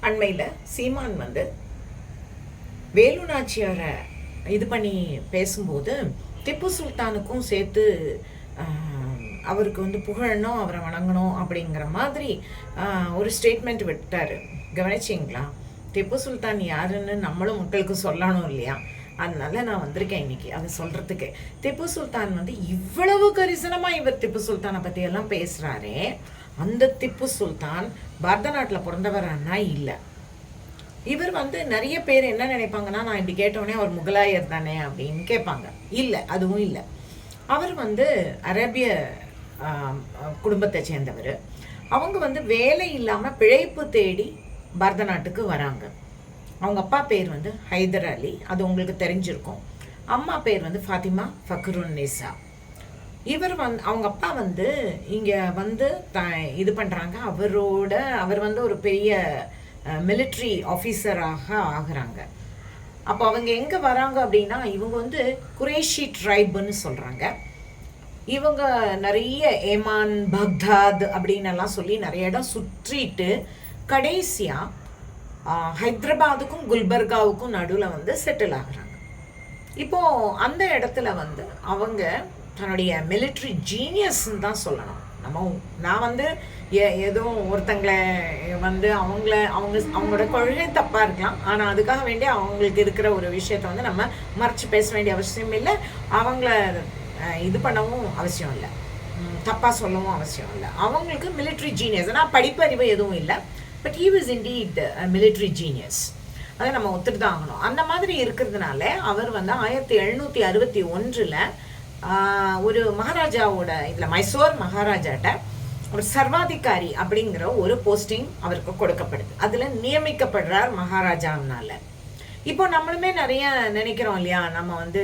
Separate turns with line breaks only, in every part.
அண்மையில் சீமான் வந்து வேலு நாச்சியாரை இது பண்ணி பேசும்போது திப்பு சுல்தானுக்கும் சேர்த்து அவருக்கு வந்து புகழணும், அவரை வணங்கணும் அப்படிங்கிற மாதிரி ஒரு ஸ்டேட்மெண்ட் விட்டார். கவனிச்சிங்களா? திப்பு சுல்தான் யாருன்னு நம்மளும் மக்களுக்கு சொல்லணும் இல்லையா? அதனால நான் வந்திருக்கேன் இன்னைக்கு அதை சொல்றதுக்கு. திப்பு சுல்தான் வந்து இவ்வளவு கரிசனமா இவர் திப்பு சுல்தானை பத்தி எல்லாம் பேசுறாரே, அந்த திப்பு சுல்தான் பாரத நாட்டில் பிறந்தவரானா இல்லை. இவர் வந்து நிறைய பேர் என்ன நினைப்பாங்கன்னா, நான் இப்படி கேட்டோடனே அவர் முகலாயர் தானே அப்படின்னு கேட்பாங்க. இல்லை, அதுவும் இல்லை. அவர் வந்து அரேபிய குடும்பத்தை சேர்ந்தவர். அவங்க வந்து வேலை இல்லாமல் பிழைப்பு தேடி பாரத நாட்டுக்கு வராங்க. அவங்க அப்பா பேர் வந்து ஹைதர் அலி, அது உங்களுக்கு தெரிஞ்சிருக்கும். அம்மா பேர் வந்து ஃபாத்திமா ஃபக்ருன்னீசா. இவர் வந்து அவங்க அப்பா வந்து இங்கே வந்து இது பண்ணுறாங்க. அவர் வந்து ஒரு பெரிய மிலிட்ரி ஆஃபீஸராக ஆகுறாங்க. அப்போ அவங்க எங்கே வராங்க அப்படின்னா, இவங்க வந்து குரேஷி ட்ரைபுன்னு சொல்கிறாங்க. இவங்க நிறைய ஏமான், பக்தாத் அப்படின்னு எல்லாம் சொல்லி நிறைய இடம் சுற்றிட்டு கடைசியாக ஹைதராபாத்துக்கும் குல்பர்காவுக்கும் நடுவில் வந்து செட்டில் ஆகுறாங்க. இப்போது அந்த இடத்துல வந்து அவங்க தன்னுடைய மிலிட்ரி ஜீனியஸ்ன்னு தான் சொல்லணும். நான் வந்து எதுவும் ஒருத்தங்களை வந்து அவங்களோட கொள்கை தப்பாக இருக்கலாம், ஆனால் அதுக்காக வேண்டி அவங்களுக்கு இருக்கிற ஒரு விஷயத்த வந்து நம்ம மறைச்சு பேச வேண்டிய அவசியம் இல்லை. அவங்கள இது பண்ணவும் அவசியம் இல்லை, தப்பாக சொல்லவும் அவசியம் இல்லை. அவங்களுக்கு மிலிட்ரி ஜீனியஸ். ஆனால் படிப்பறிவு எதுவும் இல்லை, but he was indeed military genius. அதை நம்ம ஒத்துட்டு தான் ஆகணும். அந்த மாதிரி இருக்கிறதுனால அவர் வந்து 1761 ஒரு மகாராஜாவோட இதில் மைசூர் மகாராஜாட்ட ஒரு சர்வாதிகாரி அப்படிங்கிற ஒரு போஸ்டிங் அவருக்கு கொடுக்கப்படுது. அதில் நியமிக்கப்படுறார் மகாராஜாவினால. இப்போ நம்மளுமே நிறைய நினைக்கிறோம் இல்லையா, நம்ம வந்து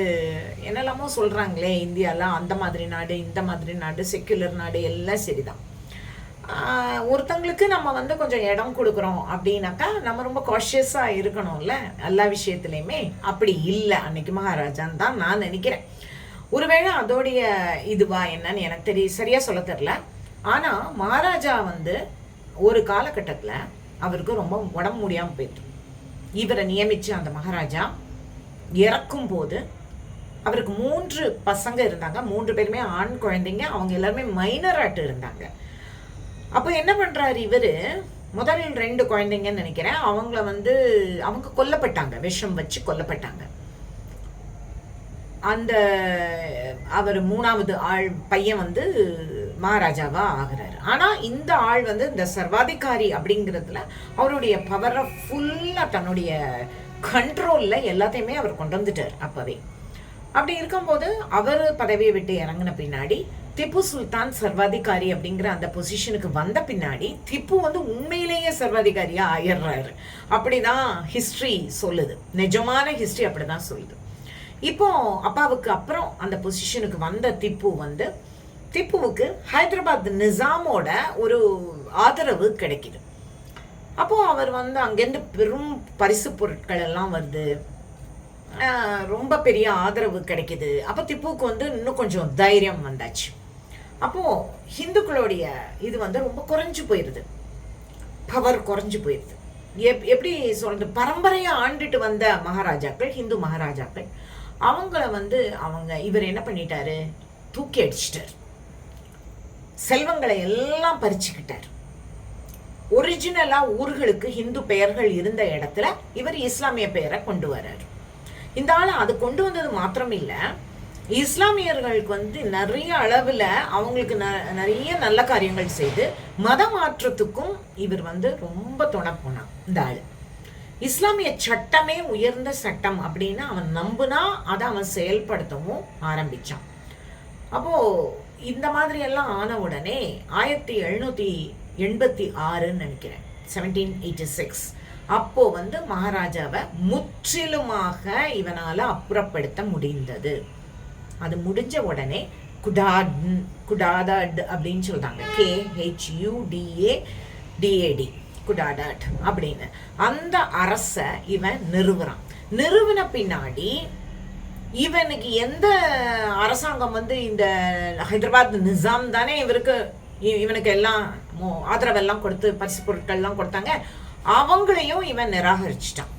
என்னெல்லாமோ சொல்கிறாங்களே, இந்தியாலாம் அந்த மாதிரி நாடு, இந்த மாதிரி நாடு, செக்யுலர் நாடு, எல்லாம் சரிதான். ஒருத்தங்களுக்கு நம்ம வந்து கொஞ்சம் இடம் கொடுக்குறோம் அப்படின்னாக்கா நம்ம ரொம்ப காஷியஸாக இருக்கணும்ல எல்லா விஷயத்துலையுமே. அப்படி இல்லை அன்னைக்கு மகாராஜான்னு தான் நான் நினைக்கிறேன். ஒருவேளை அதோடைய இதுவா என்னன்னு எனக்கு சரியாக சொல்ல தெரில. ஆனால் மகாராஜா வந்து ஒரு காலகட்டத்தில் அவருக்கு ரொம்ப உடம்பு முடியாமல் போயிட்டு, இவரை நியமித்து அந்த மகாராஜா இறக்கும் போது அவருக்கு 3 பசங்க இருந்தாங்க. 3 பேருமே ஆண் குழந்தைங்க. அவங்க எல்லாருமே மைனராட்டு இருந்தாங்க. அப்போ என்ன பண்ணுறாரு இவர், முதல் 2 குழந்தைங்கன்னு நினைக்கிறேன், அவங்கள வந்து அவங்க கொல்லப்பட்டாங்க, விஷம் வச்சு கொல்லப்பட்டாங்க. அந்த அவர் 3வது ஆள் பையன் வந்து மகாராஜாவா ஆகிறாரு. ஆனால் இந்த ஆள் வந்து இந்த சர்வாதிகாரி அப்படிங்கிறதுல அவருடைய பவரை ஃபுல்லாக தன்னுடைய கண்ட்ரோலில் எல்லாத்தையுமே அவர் கொண்டு வந்துட்டார் அப்போவே. அப்படி இருக்கும்போது அவர் பதவியை விட்டு இறங்கின பின்னாடி திப்பு சுல்தான் சர்வாதிகாரி அப்படிங்கிற அந்த பொசிஷனுக்கு வந்த பின்னாடி திப்பு வந்து உண்மையிலேயே சர்வாதிகாரியாக ஆயிடுறாரு. அப்படிதான் ஹிஸ்ட்ரி சொல்லுது, நிஜமான ஹிஸ்ட்ரி அப்படிதான் சொல்லுது. இப்போ அப்பாவுக்கு அப்புறம் அந்த பொசிஷனுக்கு வந்த திப்புவுக்கு ஹைதராபாத் நிசாமோட ஒரு ஆதரவு கிடைக்குது. அப்போ அவர் வந்து அங்கேருந்து பெரும் பரிசு பொருட்கள் எல்லாம் வருது, ரொம்ப பெரிய ஆதரவு கிடைக்குது. அப்போ திப்புவுக்கு வந்து இன்னும் கொஞ்சம் தைரியம் வந்தாச்சு. அப்போ ஹிந்துக்களுடைய இது வந்து ரொம்ப குறைஞ்சு போயிடுது, பவர் குறைஞ்சு போயிடுது. எப்படி சொல்றது, பரம்பரையை ஆண்டுட்டு வந்த மகாராஜாக்கள், ஹிந்து மகாராஜாக்கள், அவங்கள வந்து இவர் என்ன பண்ணிட்டாரு, தூக்கி அடிச்சிட்டார், செல்வங்களை எல்லாம் பறிச்சுக்கிட்டார். ஒரிஜினலா ஊர்களுக்கு ஹிந்து பெயர்கள் இருந்த இடத்துல இவர் இஸ்லாமிய பெயரை கொண்டு வர்றாரு. இந்த ஆள் அது கொண்டு வந்தது மாத்திரம் இல்லை, இஸ்லாமியர்களுக்கு வந்து நிறைய அளவில் அவங்களுக்கு நிறைய நல்ல காரியங்கள் செய்து மத மாற்றத்துக்கும் இவர் வந்து ரொம்ப துணை போனான். இந்த ஆள் இஸ்லாமிய சட்டமே உயர்ந்த சட்டம் அப்படின்னு அவன் நம்புனா அதை அவன் செயல்படுத்தவும் ஆரம்பிச்சான். அப்போ இந்த மாதிரி எல்லாம் ஆன உடனே 1786 நினைக்கிறேன், 1786 அப்போ வந்து மகாராஜாவை முற்றிலுமாக இவனால அப்புறப்படுத்த முடிந்தது. அது முடிஞ்ச உடனே குடாடாட் அப்படின்னு சொல்றாங்க, KHUDADAD, குடாடாட் அப்படின்னு அந்த அரச இவன் நிறுவன பின்னாடி இவனுக்கு எந்த அரசாங்கம் வந்து இந்த ஹைதராபாத் நிசாம் தானே இவனுக்கு எல்லாம் ஆதரவெல்லாம் கொடுத்து பரிசு பொருட்கள்லாம் கொடுத்தாங்க. அவங்களையும் இவன் நிராகரிச்சிட்டான்.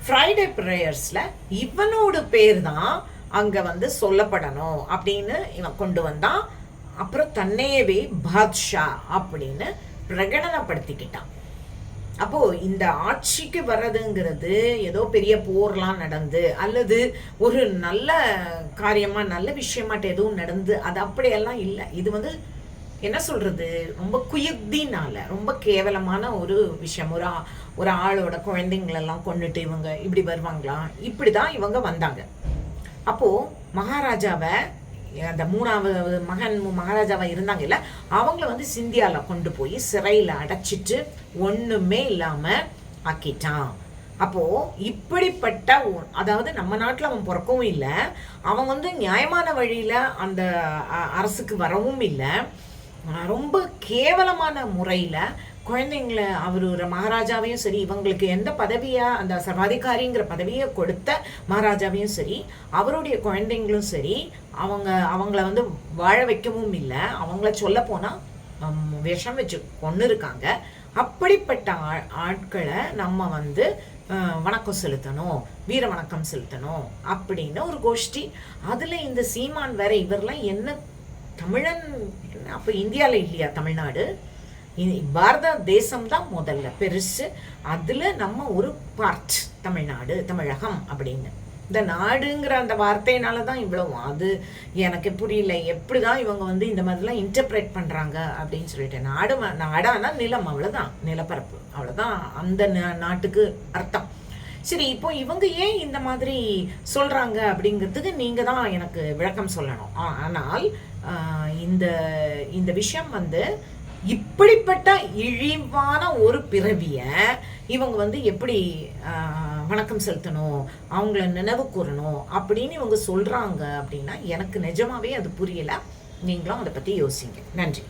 ஃப்ரைடே ப்ரேயர்ஸில் இவனோட பேர் தான் அங்கே வந்து சொல்லப்படணும் அப்படின்னு இவன் கொண்டு வந்தான். அப்புறம் தன்னையவே பாத்ஷா அப்படின்னு பிரகடனப்படுத்திக்கிட்டான். அப்போ இந்த ஆட்சிக்கு வர்றதுங்கிறது ஏதோ பெரிய போர்லாம் நடந்து அல்லது ஒரு நல்ல காரியமா நல்ல விஷயமாட்ட எதுவும் நடந்து அது அப்படியெல்லாம் இல்லை. இது வந்து என்ன சொல்றது, ரொம்ப குயுக்தினால ரொம்ப கேவலமான ஒரு விஷயம். ஒரு ஆளோட குழந்தைங்களெல்லாம் கொண்டுட்டு இவங்க இப்படி வருவாங்களா? இப்படிதான் இவங்க வந்தாங்க. அப்போ மகாராஜாவை, அந்த 3வது மகன் மகாராஜாவா இருந்தாங்க இல்ல, அவங்கள வந்து சிந்தியால கொண்டு போய் சிறையில அடைச்சிட்டு ஒண்ணுமே இல்லாம ஆக்கிட்டான். அப்போ இப்படிப்பட்ட, அதாவது நம்ம நாட்டுல அவன் பிறக்கவும் இல்லை, அவன் வந்து நியாயமான வழியில அந்த அரசுக்கு வரவும் இல்லை, ரொம்ப கேவலமான முறையில குழந்தைங்களை அவர் ஒரு மகாராஜாவையும் சரி, இவங்களுக்கு எந்த பதவியா அந்த சர்வாதிகாரிங்கிற பதவியை கொடுத்த மகாராஜாவையும் சரி, அவருடைய குழந்தைங்களும் சரி, அவங்கள வந்து வாழ வைக்கவும் இல்லை. அவங்கள சொல்ல போனா விஷம் வச்சு கொண்டு இருக்காங்க. அப்படிப்பட்ட ஆட்களை நம்ம வந்து வணக்கம் செலுத்தணும், வீர வணக்கம் செலுத்தணும் அப்படின்னு ஒரு கோஷ்டி. அதுல இந்த சீமான் வேற, இவரெல்லாம் என்ன தமிழன்? அப்போ இந்தியாவில் இல்லையா தமிழ்நாடு? பாரத தேசம் தான் முதல்ல பெருசு. அதுல நம்ம ஒரு பார்ட் தமிழ்நாடு, தமிழகம் அப்படின்னு. இந்த நாடுங்கிற அந்த வார்த்தையினால தான் இவ்வளவு. அது எனக்கு புரியல, எப்படிதான் இவங்க வந்து இந்த மாதிரிலாம் இன்டர்பிரேட் பண்றாங்க அப்படின்னு சொல்லிட்டு. நாடானா நிலம், அவ்வளவுதான், நிலப்பரப்பு, அவ்வளவுதான் அந்த நாட்டுக்கு அர்த்தம். சரி, இப்போ இவங்க ஏன் இந்த மாதிரி சொல்றாங்க அப்படிங்கிறதுக்கு நீங்க தான் எனக்கு விளக்கம் சொல்லணும். ஆனால் இந்த விஷயம் வந்து இப்படிப்பட்ட இழிவான ஒரு பிறவிய இவங்க வந்து எப்படி வணக்கம் செலுத்தணும், அவங்கள நினைவு கூறணும் அப்படின்னு இவங்க சொல்றாங்க அப்படின்னா எனக்கு நிஜமாவே அது புரியல. நீங்களும் அதை பத்தி யோசிங்க. நன்றி.